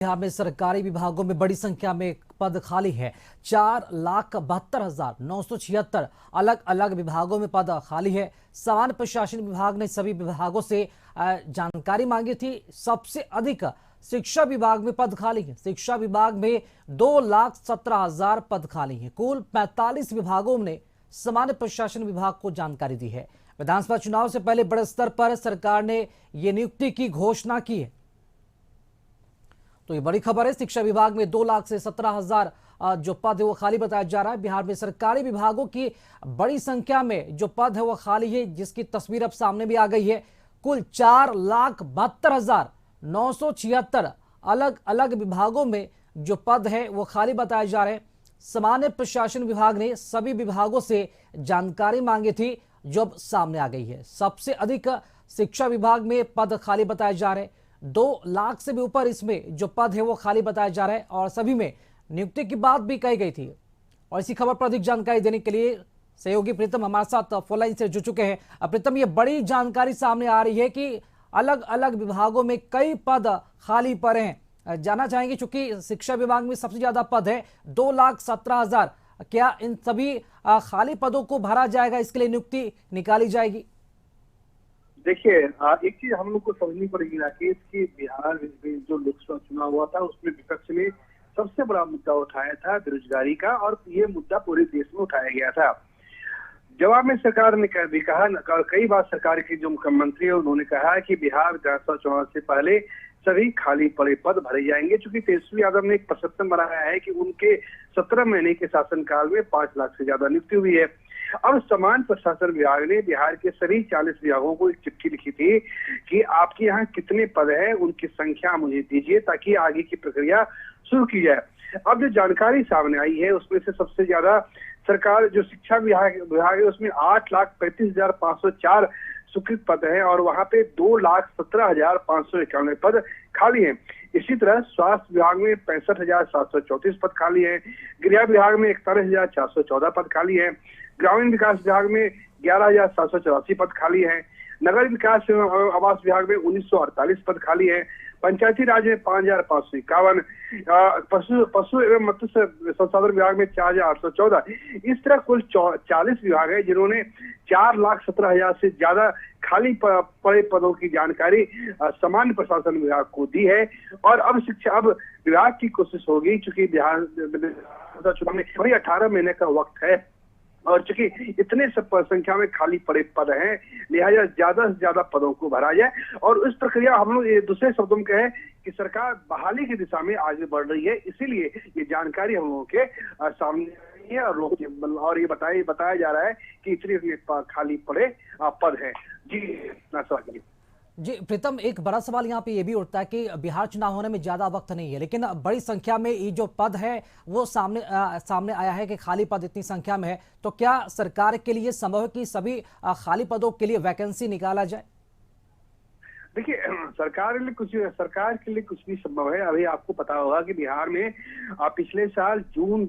बिहार में सरकारी विभागों में बड़ी संख्या में पद खाली है। 4,72,976 अलग अलग विभागों में पद खाली है। सामान्य प्रशासन विभाग ने सभी विभागों से जानकारी मांगी थी। सबसे अधिक शिक्षा विभाग में पद खाली है। शिक्षा विभाग में 2,17,000 पद खाली है। कुल 45 विभागों ने सामान्य प्रशासन विभाग को जानकारी दी है। विधानसभा चुनाव से पहले बड़े स्तर पर सरकार ने ये नियुक्ति की घोषणा की है। तो ये बड़ी खबर है। शिक्षा विभाग में 2 लाख से 17,000 जो पद है वो खाली बताया जा रहा है। बिहार में सरकारी विभागों की बड़ी संख्या में जो पद है वो खाली है, जिसकी तस्वीर अब सामने भी आ गई है। कुल 4,72,976 अलग अलग विभागों में जो पद है वो खाली बताए जा रहे हैं। सामान्य प्रशासन विभाग ने सभी विभागों से जानकारी मांगी थी, जो अब सामने आ गई है। सबसे अधिक शिक्षा विभाग में पद खाली बताए जा रहे हैं। 2 लाख से भी ऊपर इसमें जो पद है वो खाली बताया जा रहा है और सभी में नियुक्ति की बात भी कही गई थी। और इसी खबर पर अधिक जानकारी देने के लिए सहयोगी प्रीतम हमारे साथ फोन लाइन से जुड़ चुके हैं। प्रीतम, ये बड़ी जानकारी सामने आ रही है कि अलग अलग विभागों में कई पद खाली पड़े हैं। जानना चाहेंगे, चूंकि शिक्षा विभाग में सबसे ज्यादा पद है 2,17,000, क्या इन सभी खाली पदों को भरा जाएगा? इसके लिए नियुक्ति निकाली जाएगी? देखिए, एक चीज हम लोग को समझनी पड़ेगी राकेश कि बिहार में जो लोकसभा चुनाव हुआ था उसमें विपक्ष ने सबसे बड़ा मुद्दा उठाया था बेरोजगारी का, और ये मुद्दा पूरे देश में उठाया गया था। जवाब में सरकार ने भी कहा, कई बार सरकार के जो मुख्यमंत्री है उन्होंने कहा कि बिहार विधानसभा चुनाव से पहले सभी खाली पड़े पद भरे जाएंगे। चूंकि तेजस्वी यादव ने एक प्रसन्न बनाया है कि उनके 17 महीने के शासनकाल में 5 लाख से ज्यादा नियुक्ति हुई है। अब सामान्य प्रशासन विभाग ने बिहार के सभी 40 विभागों को एक चिट्ठी लिखी थी कि आपके यहाँ कितने पद हैं, उनकी संख्या मुझे दीजिए ताकि आगे की प्रक्रिया शुरू की जाए। अब जो जानकारी सामने आई है उसमें से सबसे ज्यादा सरकार जो शिक्षा विभाग है उसमें 8,35,504 स्वीकृत पद हैं और वहां पे 2,17,591 पद खाली हैं। इसी तरह स्वास्थ्य विभाग में 65,734 पद खाली हैं। गृह विभाग में 41,414 पद खाली हैं। ग्रामीण विकास विभाग में 11,784 पद खाली हैं। नगर विकास एवं आवास विभाग में 1,948 पद खाली हैं। पंचायती राज में 5,551, पशु एवं मत्स्य संसाधन विभाग में 4,814। इस तरह कुल 40 विभाग है जिन्होंने 4,17,000 से ज्यादा खाली पड़े पदों की जानकारी सामान्य प्रशासन विभाग को दी है। और अब विभाग की कोशिश होगी, चूंकि बिहार चुनाव में 18 महीने का वक्त है और चूंकि इतने संख्या में खाली पड़े पद हैं, लिहाजा ज्यादा से ज्यादा पदों को भरा जाए। और इस प्रक्रिया हम लोग दूसरे शब्दों में कहें कि सरकार बहाली की दिशा में आगे बढ़ रही है। इसीलिए ये जानकारी हम लोगों के सामने है और ये बताया जा रहा है कि इतने खाली पड़े पद हैं। जी सवाल जी प्रीतम, एक बड़ा सवाल यहाँ पे ये भी उठता है कि बिहार चुनाव होने में ज्यादा वक्त नहीं है, लेकिन बड़ी संख्या में ये जो पद है वो सामने आया है कि खाली पद इतनी संख्या में है। तो क्या सरकार के लिए संभव है कि सभी खाली पदों के लिए वैकेंसी निकाला जाए? देखिए, सरकार के लिए कुछ भी संभव है। अभी आपको पता होगा कि बिहार में पिछले साल जून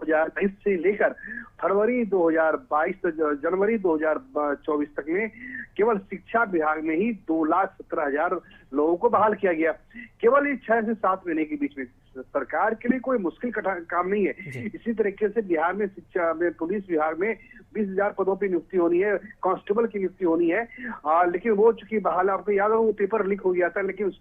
2023 से लेकर फरवरी 2022 तक जनवरी 2024 तक में केवल शिक्षा विभाग में ही 2,17,000 लोगों को बहाल किया गया। केवल ये 6 से 7 महीने के बीच में। सरकार के लिए कोई मुश्किल काम नहीं है। इसी तरीके से बिहार में शिक्षा में पुलिस विभाग में 20,000 पदों पर नियुक्ति होनी है, कांस्टेबल की नियुक्ति होनी है। लेकिन वो चूंकि बहाल, आपको याद हो वो पेपर लीक हो गया था, लेकिन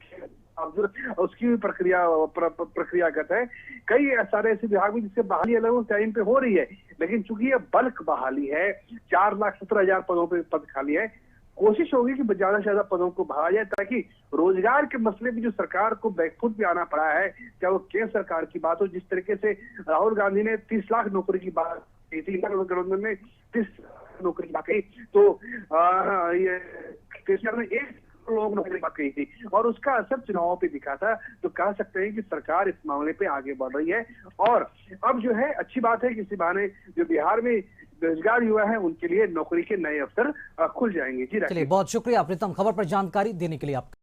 उसकी भी प्रक्रियागत है। कई सारे ऐसे विभाग में जिससे बहाली अलग टाइम पे हो रही है, लेकिन चूंकि ये बल्क बहाली है, 4,17,000 पदों पे पद खाली है। कोशिश होगी कि ज्यादा से ज्यादा पदों को भरा जाए ताकि रोजगार के मसले में जो सरकार को बैकफुट पे आना पड़ा है, चाहे वो केंद्र सरकार की बात हो। जिस तरीके से राहुल गांधी ने 30 लाख नौकरी की बात की थी, गठबंधन ने 30 नौकरी की बात कही, तो ये ने 1 लोग नौकरी की बात कही थी और उसका असर चुनावों पे दिखा था। तो कह सकते हैं कि सरकार इस मामले पे आगे बढ़ रही है। और अब जो है अच्छी बात है कि इसी बहाने जो बिहार में बेरोजगार युवा है उनके लिए नौकरी के नए अवसर खुल जाएंगे। जी चलिए, बहुत शुक्रिया प्रीतम, खबर पर जानकारी देने के लिए आपका।